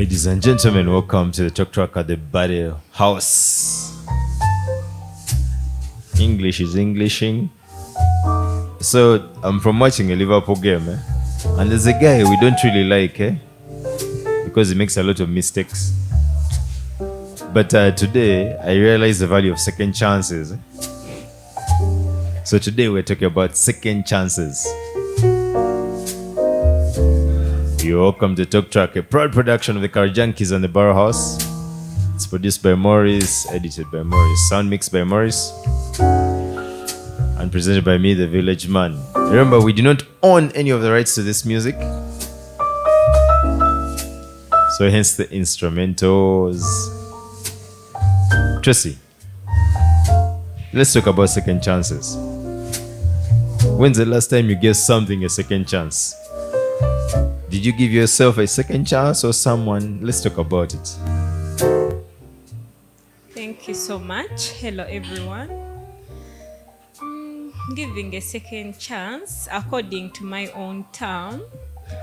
Ladies and gentlemen, welcome to the TalkTrack at the Body House. English is Englishing. So I'm from watching a Liverpool game, and there's a guy we don't really like, because he makes a lot of mistakes. But today I realized the value of second chances. So today we're talking about second chances. You're welcome to TalkTrack, a proud production of the Car Junkies and the Barrow House. It's produced by Morris, edited by Morris, sound mixed by Morris, and presented by me, the Village Man. Remember, we do not own any of the rights to this music, so hence the instrumentals. Tracy, let's talk about second chances. When's the last time you gave something a second chance? Did you give yourself a second chance or someone? Let's talk about it. Thank you so much. Hello, everyone. Giving a second chance, according to my own term,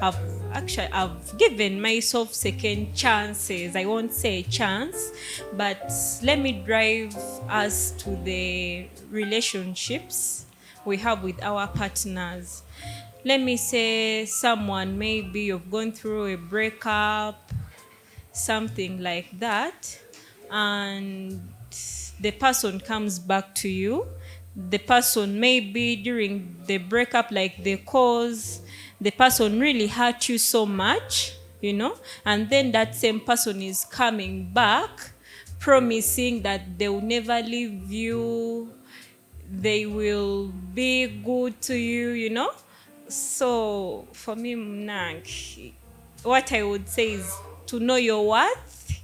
I've given myself second chances. I won't say chance, but let me drive us to the relationships we have with our partners. Let me say someone, maybe you've gone through a breakup, something like that, and the person comes back to you. The person, maybe during the breakup, like the cause, the person really hurt you so much, and then that same person is coming back, promising that they will never leave you, they will be good to you. So for me, Mnang, what I would say is to know your worth,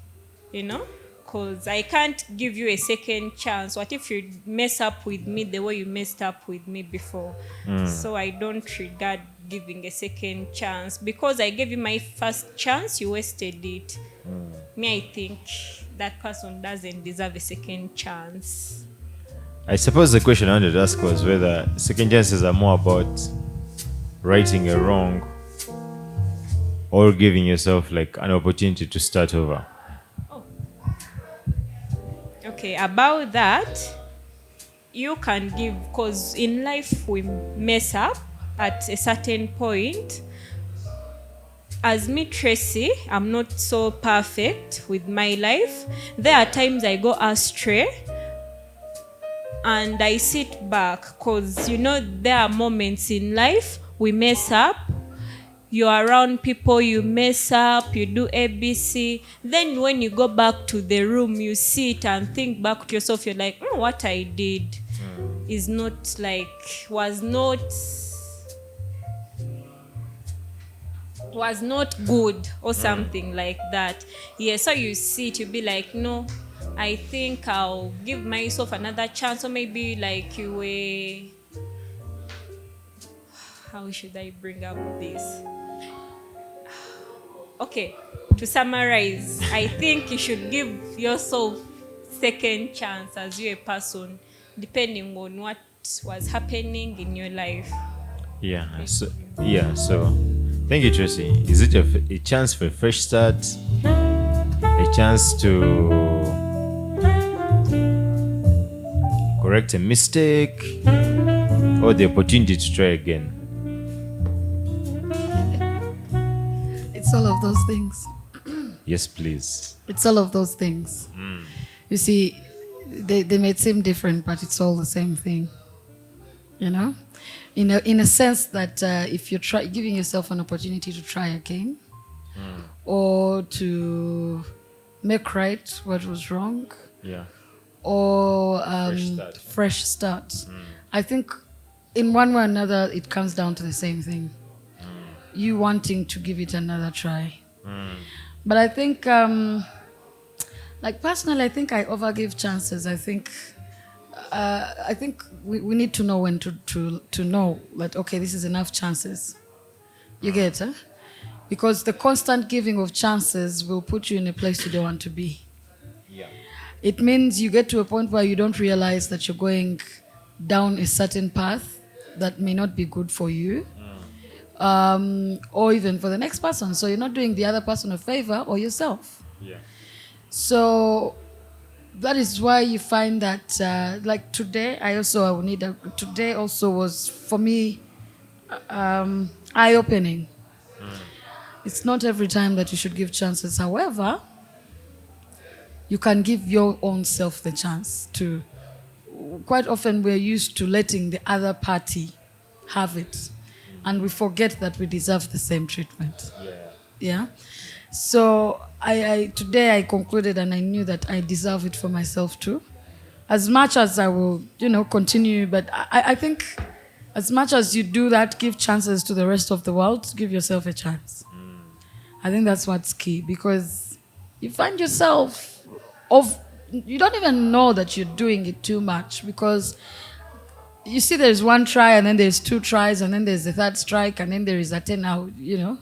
because I can't give you a second chance. What if you mess up with me the way you messed up with me before? So I don't regard giving a second chance, because I gave you my first chance, you wasted it. Me, I think that person doesn't deserve a second chance. I suppose the question I wanted to ask was whether second chances are more about righting a wrong or giving yourself like an opportunity to start over. Okay, about that, you can give, because in life we mess up at a certain point. As me, Tracy, I'm not so perfect with my life. There are times I go astray and I sit back, because there are moments in life we mess up. You're around people, you mess up, you do ABC. Then when you go back to the room, you sit and think back to yourself. You're like, what I did is not like, was not good or something like that. Yeah, so you sit, you be like, no, I think I'll give myself another chance. Or maybe like you were, how should I bring up this? Okay, to summarize, I think you should give yourself second chance as you're a person, depending on what was happening in your life. So thank you, Tracy. Is it a chance for a fresh start? A chance to correct a mistake? Or the opportunity to try again? It's all of those things. Yes, please. It's all of those things. You see, they may seem different, but it's all the same thing. In a sense that if you're giving yourself an opportunity to try again, or to make right what was wrong, or fresh start. I think in one way or another, it comes down to the same thing. You wanting to give it another try. But I think, personally, I think I overgive chances. I think we need to know when to know that, okay, this is enough chances. You get it? Because the constant giving of chances will put you in a place you don't want to be. Yeah. It means you get to a point where you don't realize that you're going down a certain path that may not be good for you. or even for the next person. So you're not doing the other person a favor or yourself. Yeah. So that is why you find that, like today, today also was for me eye opening. It's not every time that you should give chances. However, you can give your own self the chance to. Quite often, we're used to letting the other party have it, and we forget that we deserve the same treatment. Yeah. So today I concluded and I knew that I deserve it for myself too. As much as I will, continue, but I think as much as you do that, give chances to the rest of the world, give yourself a chance. I think that's what's key, because you find yourself you don't even know that you're doing it too much, because you see there's one try and then there's two tries and then there's the third strike and then there is a 10 out, Yeah.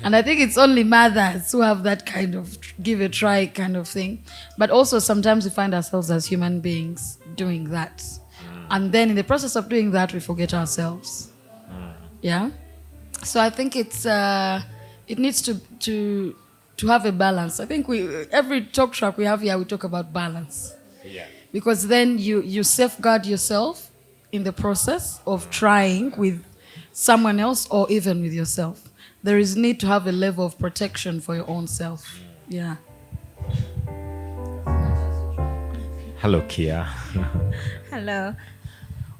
And I think it's only mothers who have that kind of give a try kind of thing. But also sometimes we find ourselves as human beings doing that. And then in the process of doing that, we forget ourselves. Yeah. So I think it needs to have a balance. I think every talk track we have here, we talk about balance. Yeah. Because then you safeguard yourself in the process of trying with someone else or even with yourself. There is need to have a level of protection for your own self. Yeah. Hello, Kia. Hello.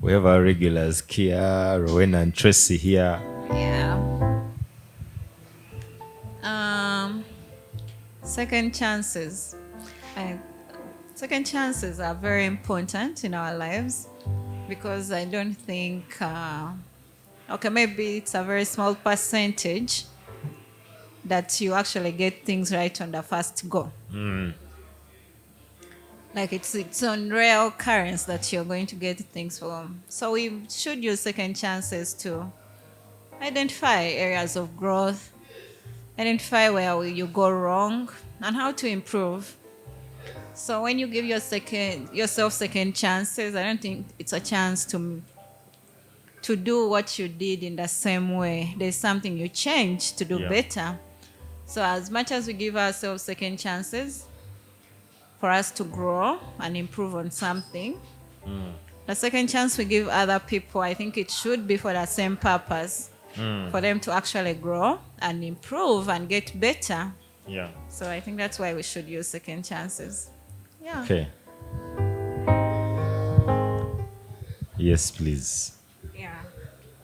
We have our regulars, Kia, Rowena, and Tracy here. Yeah. Second chances. Second chances are very important in our lives, because I don't think, maybe it's a very small percentage that you actually get things right on the first go. Like it's on rare occurrence that you're going to get things from. So we should use second chances to identify areas of growth, identify where you go wrong, and how to improve. So when you give yourself second chances, I don't think it's a chance to do what you did in the same way. There's something you change to do better. So as much as we give ourselves second chances for us to grow and improve on something, the second chance we give other people, I think it should be for the same purpose, for them to actually grow and improve and get better. Yeah. So I think that's why we should use second chances. Yeah. Okay. Yes, please. Yeah.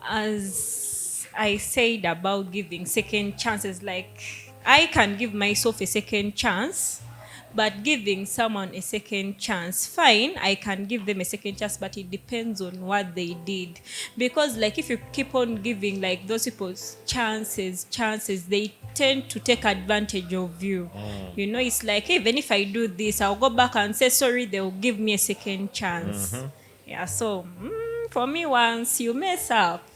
As I said about giving second chances, like I can give myself a second chance, but giving someone a second chance, fine, I can give them a second chance, but it depends on what they did. Because like if you keep on giving like those people's chances, they tend to take advantage of you. It's like, even if I do this, I'll go back and say sorry, they'll give me a second chance. Yeah, so for me, once you mess up,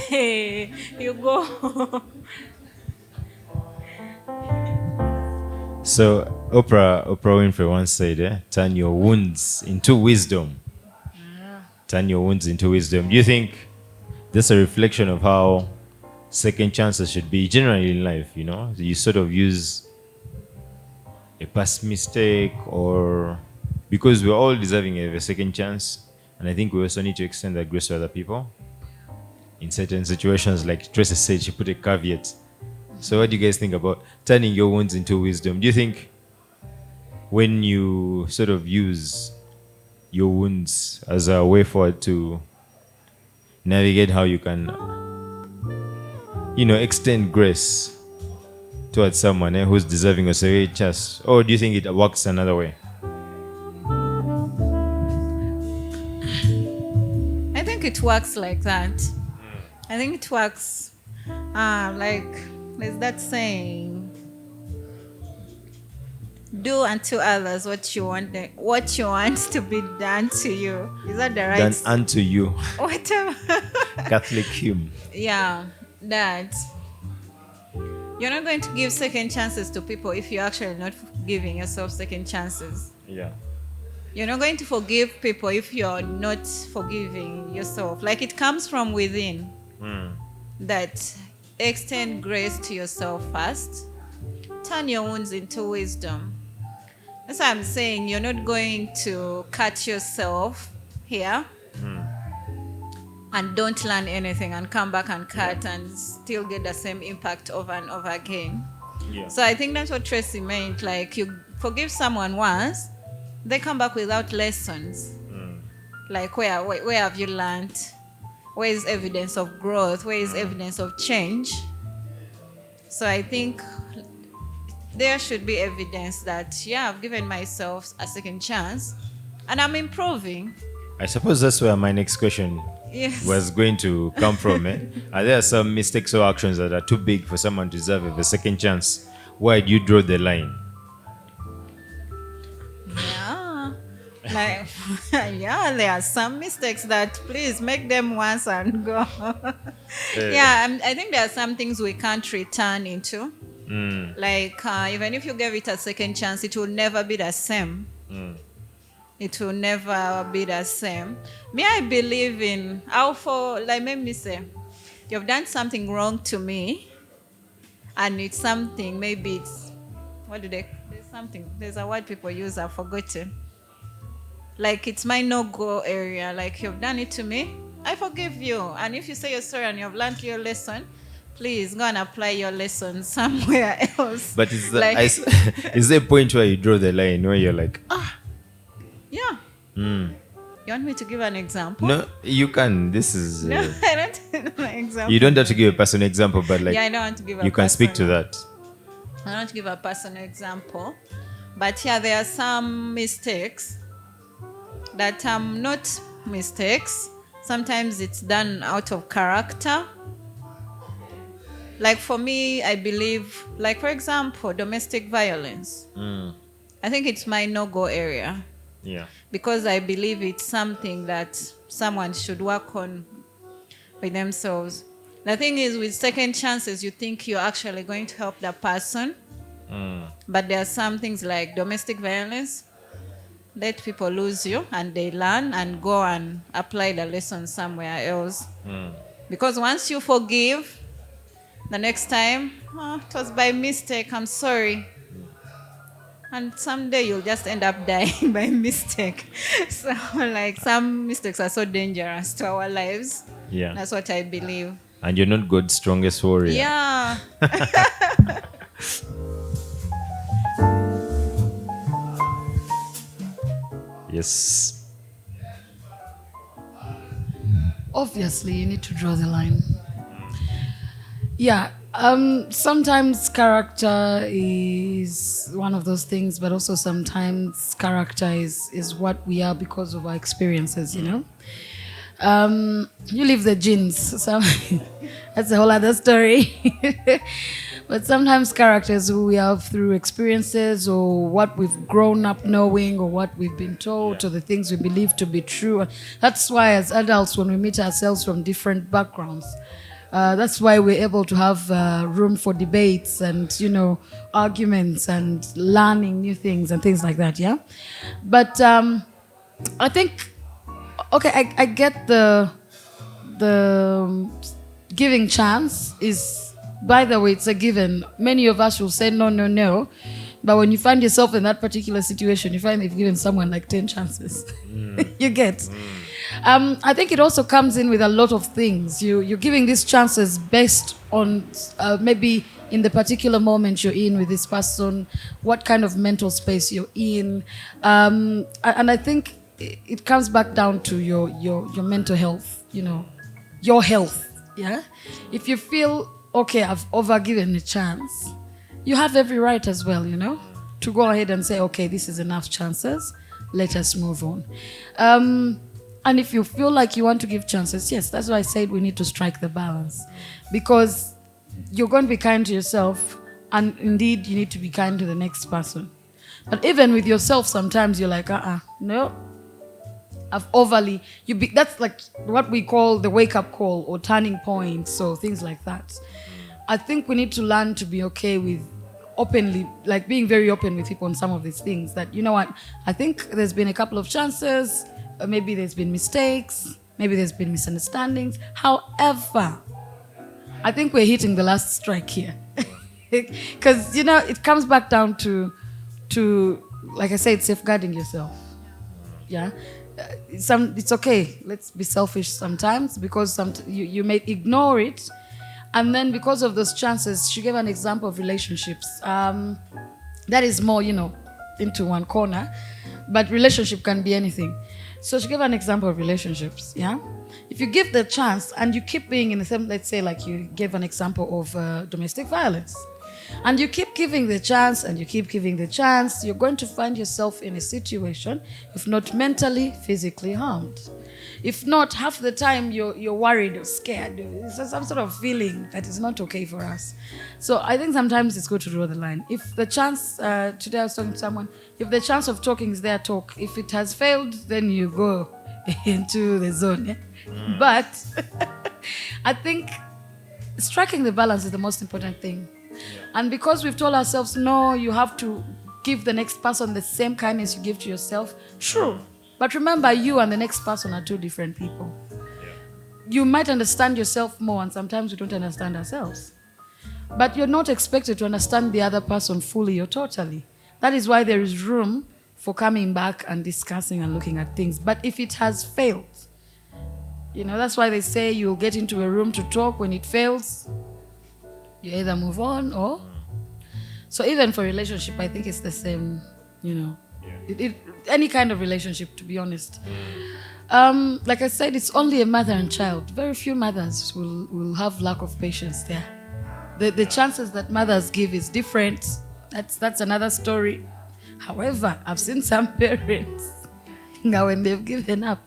you go. So Oprah Winfrey once said, turn your wounds into wisdom. Turn your wounds into wisdom. Do you think that's a reflection of how second chances should be generally in life? You sort of use a past mistake, or because we're all deserving of a second chance, and I think we also need to extend that grace to other people in certain situations. Like Tracy said, she put a caveat. So what do you guys think about turning your wounds into wisdom? Do you think when you sort of use your wounds as a way forward to navigate how you can, extend grace towards someone who's deserving of a chance? Or do you think it works another way? I think it works like that. I think it works like there's that saying, do unto others what you want to be done to you. Is that the right? Done unto you. Whatever. Catholic hymn. Yeah, that. You're not going to give second chances to people if you're actually not giving yourself second chances. Yeah. You're not going to forgive people if you're not forgiving yourself. Like, it comes from within. that extend grace to yourself first. Turn your wounds into wisdom. That's why I'm saying you're not going to cut yourself here and don't learn anything and come back and cut and still get the same impact over and over again. Yeah. So I think that's what Tracy meant. Like, you forgive someone once, they come back without lessons. Like, where have you learned? Where is evidence of growth? Where is evidence of change? So I think there should be evidence that, yeah, I've given myself a second chance and I'm improving. I suppose that's where my next question Yes. was going to come from. Are there some mistakes or actions that are too big for someone to deserve a second chance? Why do you draw the line? Yeah. Like, yeah, there are some mistakes that please make them once and go. Yeah, I think there are some things we can't return into. Like, even if you give it a second chance, it will never be the same. It will never be the same. Me, I believe in like, let me say, you've done something wrong to me, and it's something, maybe it's, there's a word people use, I've forgotten. Like, it's my no-go area. Like, you've done it to me, I forgive you. And if you say you're sorry and you've learned your lesson, please go and apply your lesson somewhere else. But is Like- is there a point where you draw the line where you're like, Yeah. You want me to give an example? no, you can. This is. No, I don't know an example. You don't have to give a personal example, but like Yeah, I don't want to give a you can speak to personal- that. I don't want to give a personal example. But yeah, there are some mistakes that are not mistakes. Sometimes it's done out of character. Like, for me, I believe, like, for example, domestic violence. I think it's my no-go area. Yeah. Because I believe it's something that someone should work on with themselves. The thing is, with second chances, you think you're actually going to help the person. But there are some things like domestic violence. Let people lose you and they learn and go and apply the lesson somewhere else. Because once you forgive, the next time, it was by mistake, I'm sorry. And someday you'll just end up dying by mistake. So, like, some mistakes are so dangerous to our lives. Yeah. That's what I believe. And you're not God's strongest warrior. Yeah. Yes. Obviously, you need to draw the line. Yeah. Sometimes character is one of those things, but also sometimes character is what we are because of our experiences, you know? You leave the genes. So that's a whole other story. But sometimes characters who we have through experiences or what we've grown up knowing or what we've been told or the things we believe to be true. That's why as adults, when we meet ourselves from different backgrounds, that's why we're able to have room for debates and, you know, arguments and learning new things and things like that, yeah? But I think, okay, I get the giving chance is, by the way, it's a given. Many of us will say no. But when you find yourself in that particular situation, you find they've given someone like 10 chances. You get? I think it also comes in with a lot of things. You're giving these chances based on maybe in the particular moment you're in with this person, what kind of mental space you're in. And I think it comes back down to your mental health, you know, your health, yeah? If you feel, okay, I've overgiven a chance, you have every right as well, you know, to go ahead and say, okay, this is enough chances, let us move on. And if you feel like you want to give chances, yes, that's why I said we need to strike the balance. Because you're going to be kind to yourself, and indeed, you need to be kind to the next person. But even with yourself, sometimes you're like, no, I've overly, that's like what we call the wake-up call or turning point, so things like that. I think we need to learn to be okay with openly, like being very open with people on some of these things, that, you know what, I think there's been a couple of chances, maybe there's been mistakes, Maybe there's been misunderstandings. However, I think we're hitting the last strike here. Because, it comes back down to, like I said, safeguarding yourself. Yeah? It's okay. Let's be selfish sometimes because you may ignore it. And then because of those chances, she gave an example of relationships. That is more, into one corner. But relationship can be anything. So she gave an example of relationships, yeah? If you give the chance and you keep being in the same, let's say like you gave an example of domestic violence, and you keep giving the chance and you keep giving the chance, you're going to find yourself in a situation, if not mentally, physically harmed. If not, half the time you're worried or scared. It's some sort of feeling that is not okay for us. So I think sometimes it's good to draw the line. If the chance, today I was talking to someone, if the chance of talking is there, talk. If it has failed, then you go into the zone. Yeah? But I think striking the balance is the most important thing. And because we've told ourselves, no, you have to give the next person the same kindness you give to yourself, true. But remember, you and the next person are two different people. You might understand yourself more, and sometimes we don't understand ourselves. But you're not expected to understand the other person fully or totally. That is why there is room for coming back and discussing and looking at things. But if it has failed, that's why they say you'll get into a room to talk. When it fails, you either move on or... So even for relationship, I think it's the same, any kind of relationship, to be honest. Like I said, it's only a mother and child. Very few mothers will have lack of patience there. The chances that mothers give is different. That's another story. However, I've seen some parents, now when they've given up,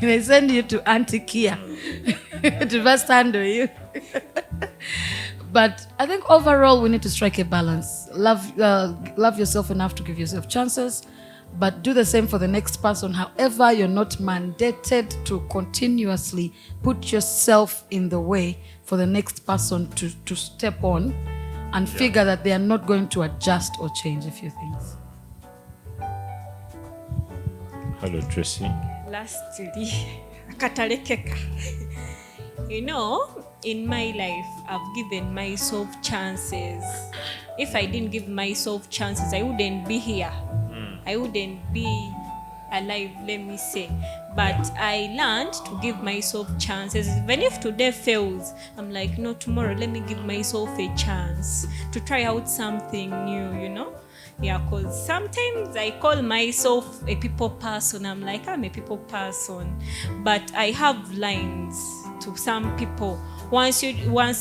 they send you to Auntie Kia to first handle you. But I think overall we need to strike a balance. Love yourself enough to give yourself chances, but do the same for the next person. However, you're not mandated to continuously put yourself in the way for the next person to step on and figure that they are not going to adjust or change a few things. Hello, Tracy. Lastly, akatalekeka. In my life, I've given myself chances. If I didn't give myself chances, I wouldn't be here. I wouldn't be alive, let me say. But I learned to give myself chances. Even if today fails, I'm like, no, tomorrow, let me give myself a chance to try out something new, Yeah, because sometimes I call myself a people person. I'm like, I'm a people person. But I have lines to some people. Once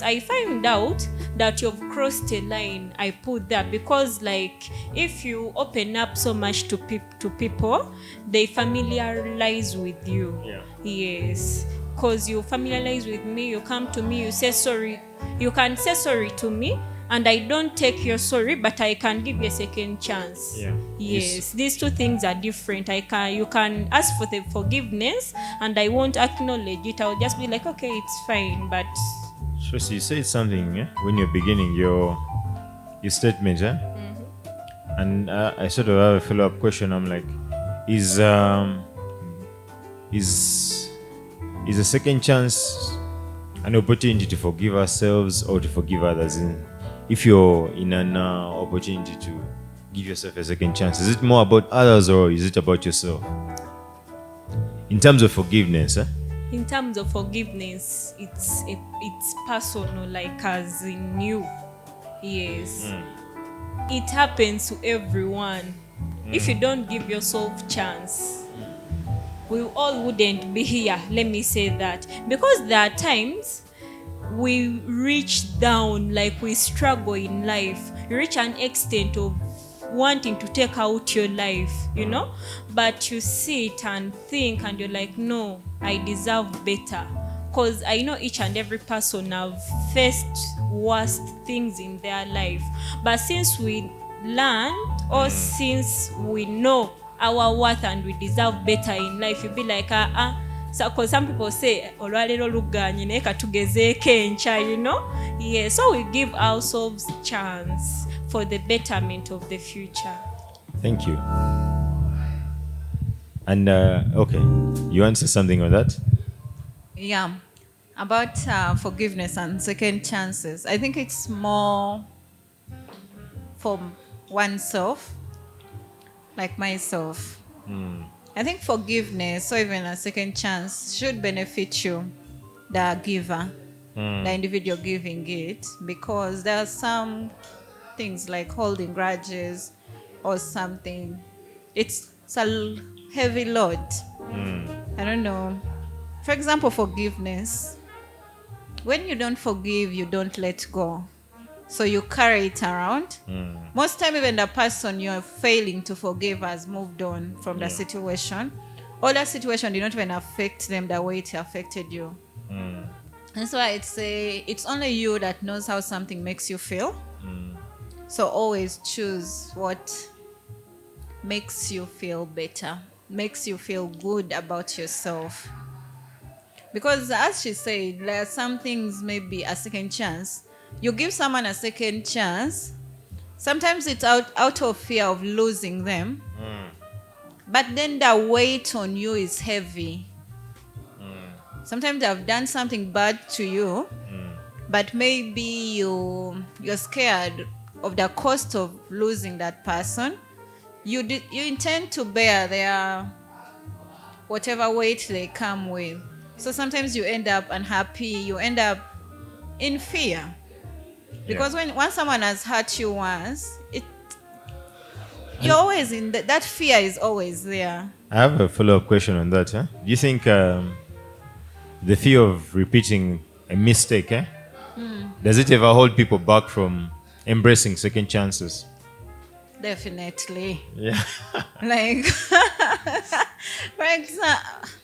I find out that you've crossed a line, I put that, because if you open up so much to people, they familiarize with you. Yeah. Yes. Because you familiarize with me, you come to me, you say sorry. You can say sorry to me, and I don't take your sorry, but I can give you a second chance. Yeah. Yes. These two things are different. You can ask for the forgiveness, and I won't acknowledge it. I'll just be like, okay, it's fine. But Tracy, you said something when you're beginning your statement, and I sort of have a follow-up question. I'm like, is a second chance an opportunity to forgive ourselves or to forgive others? If you're in an opportunity to give yourself a second chance, is it more about others or is it about yourself? In terms of forgiveness, In terms of forgiveness, it's personal, as in you. Yes. It happens to everyone. If you don't give yourself a chance, we all wouldn't be here, let me say that. Because there are times we reach down, we struggle in life. You reach an extent of wanting to take out your life, but you sit and think and you're like, no, I deserve better. Because I know each and every person have faced worst things in their life. But since we learn, or since we know our worth and we deserve better in life, you'll be like, So, because some people say, olwalero luganye naye katugezeeko enkya, Yeah, so we give ourselves chance for the betterment of the future. Thank you. And okay, you answer something on that? Yeah, about forgiveness and second chances. I think it's more for oneself, like myself. I think forgiveness or even a second chance should benefit you, the giver, the individual giving it, because there are some things like holding grudges or something. It's a heavy load. I don't know. For example, forgiveness. When you don't forgive, you don't let go. So you carry it around. Most time, even the person you're failing to forgive has moved on from the situation. Or that situation did not even affect them the way it affected you. That's why I'd say it's only you that knows how something makes you feel. So always choose what makes you feel better, makes you feel good about yourself. Because as she said, there are some things, maybe a second chance. You give someone a second chance. Sometimes it's out of fear of losing them. But then the weight on you is heavy. Sometimes they've done something bad to you, but maybe you're scared of the cost of losing that person. You intend to bear their whatever weight they come with. So sometimes you end up unhappy. You end up in fear. Because once someone has hurt you once, you're always in that fear is always there. I have a follow-up question on that. Do you think the fear of repeating a mistake, does it ever hold people back from embracing second chances? Definitely. Yeah. Like,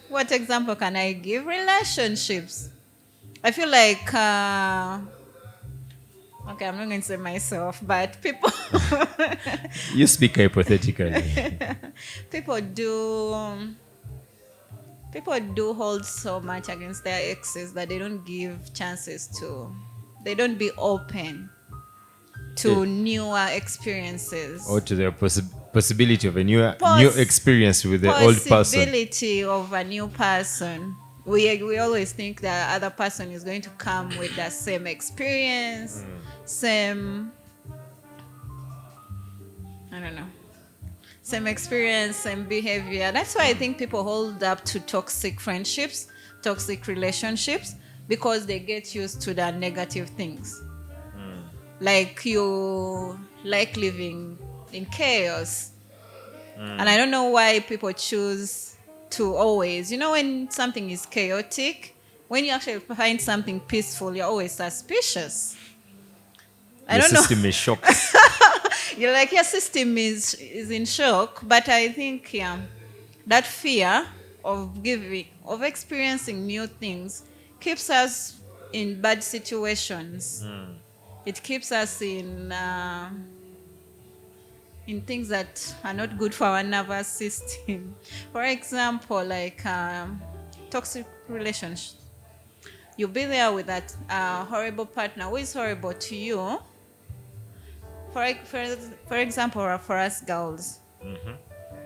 what example can I give? Relationships. I feel like, okay, I'm not going to say myself, but people, You speak hypothetically. people do hold so much against their exes that they don't give chances to, they don't be open to newer experiences. Or to the possibility of a new experience with the old person. Possibility of a new person. We always think that other person is going to come with the same experience, same, I don't know, same experience, same behavior. That's why I think people hold up to toxic friendships, toxic relationships, because they get used to the negative things. Like you like living in chaos. And I don't know why people choose to always, when something is chaotic, when you actually find something peaceful, you're always suspicious. I don't know. Your system is shocked. You're like, your system is in shock. But I think, that fear of experiencing new things keeps us in bad situations. It keeps us in things that are not good for our nervous system. For example, like toxic relationships. You'll be there with that horrible partner who is horrible to you. For example, or for us girls,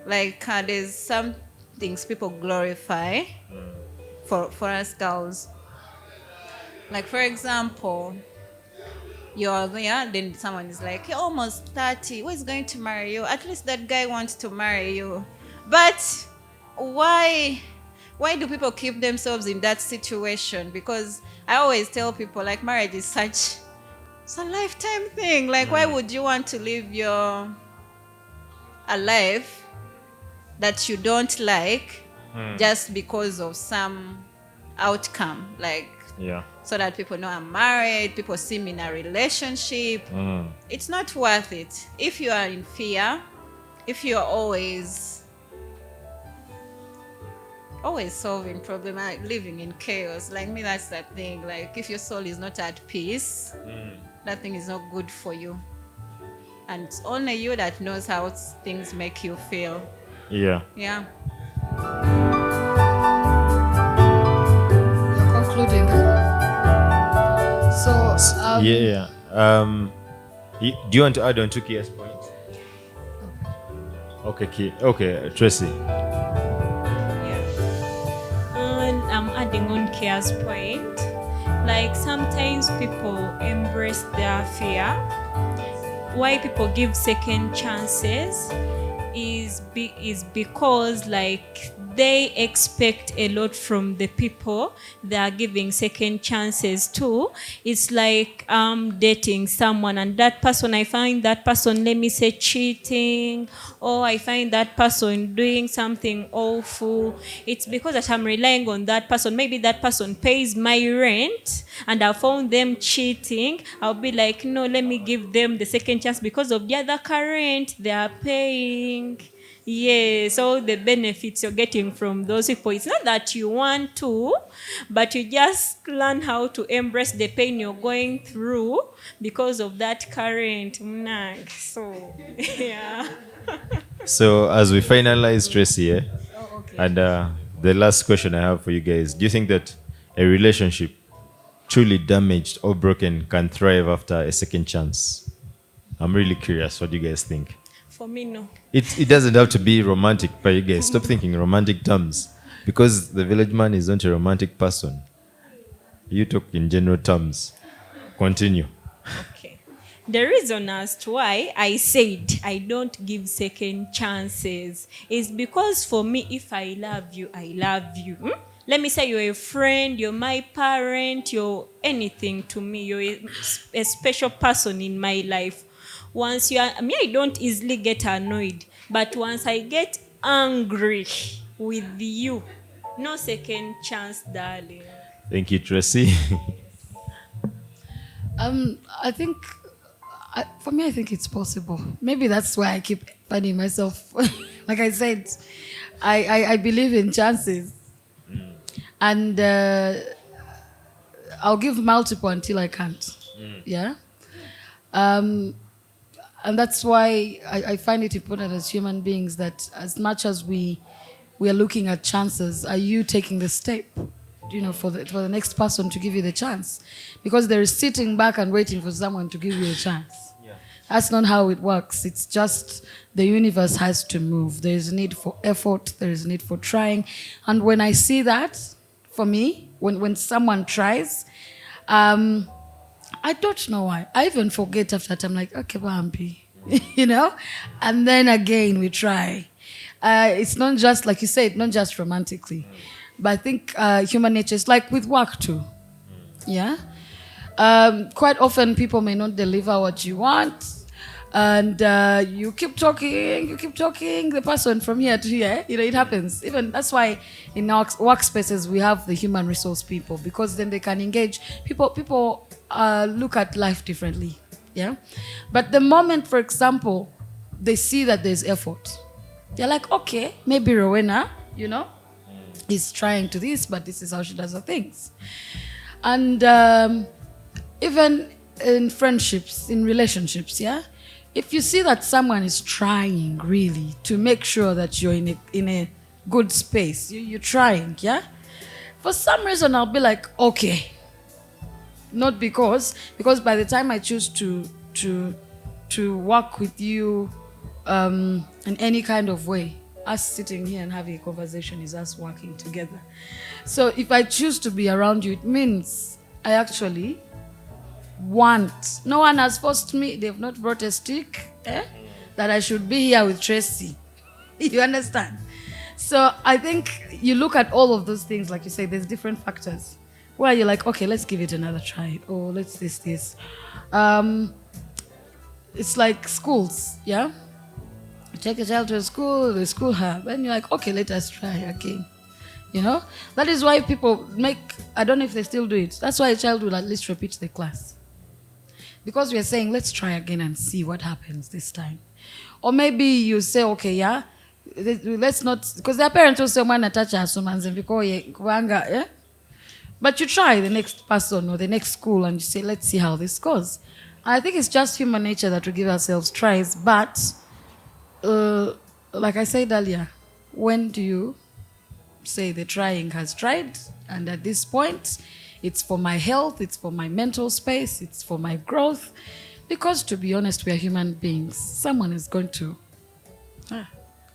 like there's some things people glorify for us girls. Like, for example, you're there, then someone is like, you're almost 30, who is going to marry you? At least that guy wants to marry you. But why do people keep themselves in that situation? Because I always tell people, like, marriage is such a lifetime thing. Like, why would you want to live a life that you don't like just because of some outcome? Like, so that people know I'm married, people see me in a relationship. It's not worth it. If you are in fear, if you're always solving problem, living in chaos, like me, that's that thing. Like, if your soul is not at peace, that thing is not good for you. And it's only you that knows how things make you feel. Yeah. Concluding. So do you want to add on to Kia's point? Okay, Tracy. he has point. Like sometimes people embrace their fear. Why people give second chances is because like they expect a lot from the people they are giving second chances to. It's like dating someone, and that person, I find that person, let me say, cheating, or I find that person doing something awful. It's because that I'm relying on that person. Maybe that person pays my rent and I found them cheating. I'll be like, no, let me give them the second chance because of the other current they are paying. Yes, all the benefits you're getting from those people. It's not that you want to, but you just learn how to embrace the pain you're going through because of that current. So, yeah. So as we finalize Tracy, and the last question I have for you guys: do you think that a relationship truly damaged or broken can thrive after a second chance? I'm really curious. What do you guys think? For me, no. It doesn't have to be romantic, but you guys stop thinking romantic terms, because the village man is not a romantic person. You talk in general terms. Continue. Okay. The reason as to why I said I don't give second chances is because for me, if I love you, I love you. Let me say you're a friend, you're my parent, you're anything to me. You're a special person in my life. Once you are, I don't easily get annoyed, but once I get angry with you, no second chance, darling. Thank you, Tracy. I think, for me, I think it's possible. Maybe that's why I keep finding myself. Like I said, I believe in chances, and I'll give multiple until I can't. Yeah. And that's why I find it important as human beings that as much as we are looking at chances, are you taking the step, for the next person to give you the chance? Because they're sitting back and waiting for someone to give you a chance. Yeah. That's not how it works. It's just the universe has to move. There is a need for effort. There is a need for trying. And when I see that, for me, when someone tries, I don't know why. I even forget after that. I'm like, okay, Bambi, and then again we try. It's not just, like you said, not just romantically, but I think human nature is like with work too. Yeah. Quite often people may not deliver what you want, and you keep talking, the person from here to here, it happens. Even that's why in our workspaces we have the human resource people, because then they can engage people look at life differently. Yeah. But the moment, for example, they see that there's effort, they're like, okay, maybe Rowena, is trying to this, but this is how she does her things. And even in friendships, in relationships, yeah, if you see that someone is trying really to make sure that you're in a good space, you're trying, yeah, for some reason I'll be like, okay. Not because by the time I choose to work with you in any kind of way, us sitting here and having a conversation is us working together. So if I choose to be around you, it means I actually want. No one has forced me. They've not brought a stick that I should be here with Tracy. You understand? So I think you look at all of those things, like you say, there's different factors where you're like, okay, let's give it another try, or let's this. It's like schools, yeah? You take a child to a school, the school hub, and you're like, okay, let us try again. That is why people I don't know if they still do it. That's why a child will at least repeat the class. Because we are saying, let's try again and see what happens this time. Or maybe you say, okay, yeah, let's not, because their parents will say, man, touch us, yeah? But you try the next person or the next school and you say, let's see how this goes. I think it's just human nature that we give ourselves tries. But like I said earlier, when do you say the trying has tried? And at this point, it's for my health, it's for my mental space, it's for my growth. Because to be honest, we are human beings. Someone is going to, I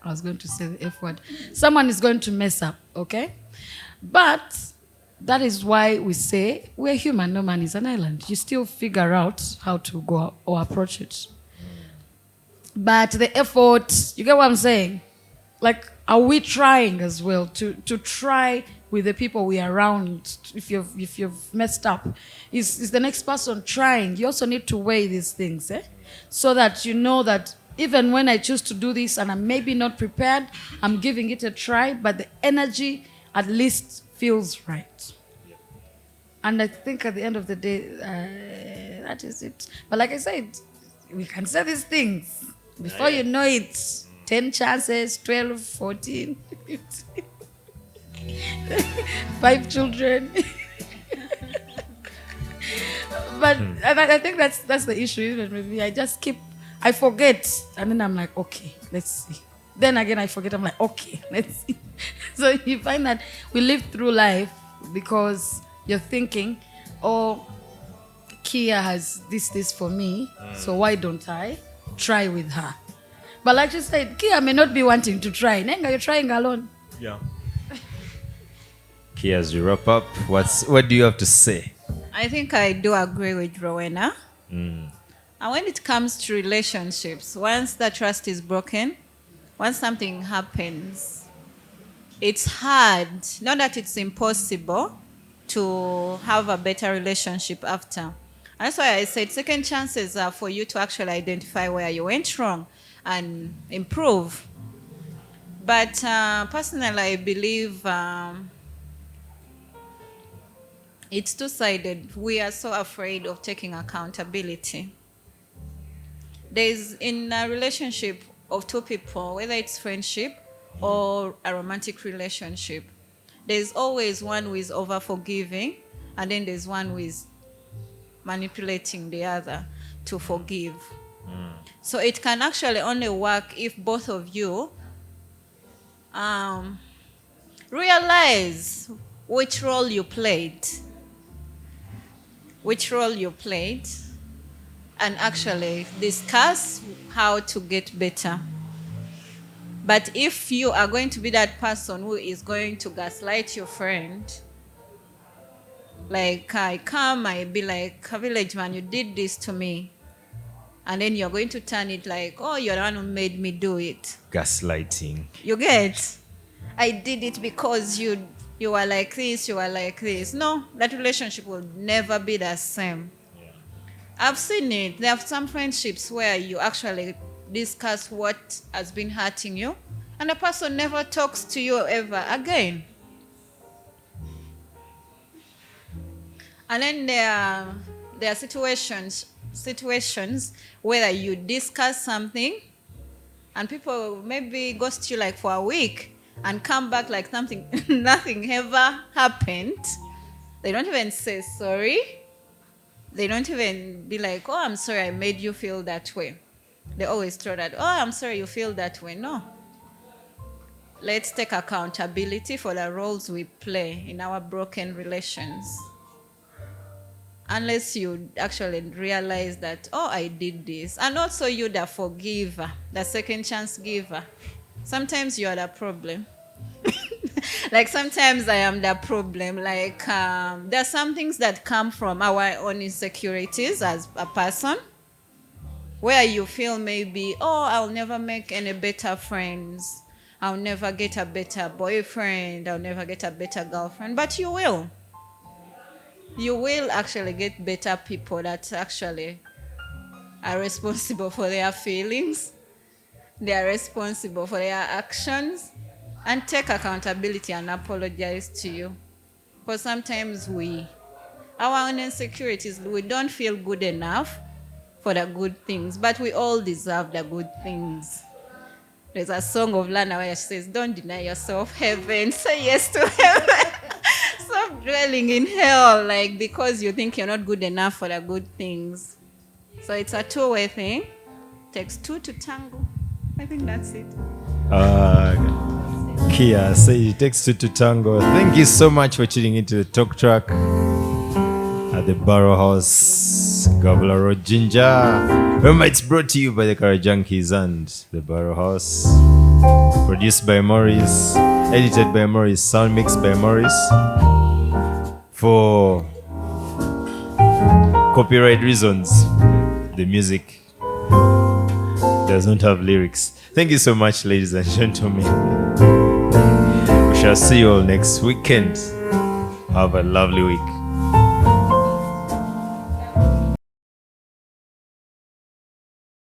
was going to say the F word. Someone is going to mess up, okay? But that is why we say we're human, no man is an island. You still figure out how to go or approach it. But the effort, you get what I'm saying? Like, are we trying as well to try with the people we are around? If you've messed up, is the next person trying? You also need to weigh these things, so that you know that even when I choose to do this and I'm maybe not prepared, I'm giving it a try, but the energy at least feels right. And I think at the end of the day, that is it. But like I said, we can say these things. Before you know it, 10 chances, 12, 14, 15, 5 children. But and I think that's the issue. Even maybe I forget, and then I'm like, okay, let's see. Then again, I forget. I'm like, okay, let's see. So you find that we live through life because you're thinking, oh, Kia has this for me, so why don't I try with her? But like you said, Kia may not be wanting to try. Nenga, you're trying alone. Yeah. Kia, as you wrap up, what do you have to say? I think I do agree with Rowena. And when it comes to relationships, once the trust is broken, once something happens, it's hard, not that it's impossible, to have a better relationship after. And that's why I said second chances are for you to actually identify where you went wrong and improve. But personally, I believe it's two-sided. We are so afraid of taking accountability. There's in a relationship of two people, whether it's friendship or a romantic relationship, there's always one who is over-forgiving, and then there's one who is manipulating the other to forgive. So it can actually only work if both of you realize which role you played, and actually discuss how to get better. But if you are going to be that person who is going to gaslight your friend, like I be like, village man, you did this to me. And then you're going to turn it like, oh, you're the one who made me do it. Gaslighting. You get? I did it because you were like this, you were like this. No, that relationship will never be the same. Yeah. I've seen it. There are some friendships where you actually discuss what has been hurting you, and the person never talks to you ever again. And then there are situations where you discuss something and people maybe ghost you like for a week and come back like something nothing ever happened. They don't even say sorry. They don't even be like, oh, I'm sorry I made you feel that way. They always throw that, oh, I'm sorry you feel that way. No. Let's take accountability for the roles we play in our broken relations. Unless you actually realize that, oh, I did this. And also you, the forgiver, the second chance giver. Sometimes you are the problem. Like sometimes I am the problem. Like there are some things that come from our own insecurities as a person, where you feel maybe, oh, I'll never make any better friends. I'll never get a better boyfriend. I'll never get a better girlfriend. But you will. You will actually get better people that actually are responsible for their feelings. They are responsible for their actions, and take accountability and apologize to you. Because sometimes our own insecurities, we don't feel good enough for the good things, but we all deserve the good things. There's a song of Lana where she says, don't deny yourself heaven, say yes to heaven. Stop dwelling in hell, like, because you think you're not good enough for the good things. So it's a two-way thing. It takes two to tango. I think that's it. Kia, say it takes two to tango. Thank you so much for tuning into the Talk Track at the Barrow House, Gavla Road, Ginger. Remember, it's brought to you by the Kara Junkies and the Barrow House. Produced by Maurice, edited by Maurice, sound mixed by Maurice. for copyright reasons, the music does not have lyrics. Thank you so much, ladies and gentlemen. We shall see you all next weekend. Have a lovely week.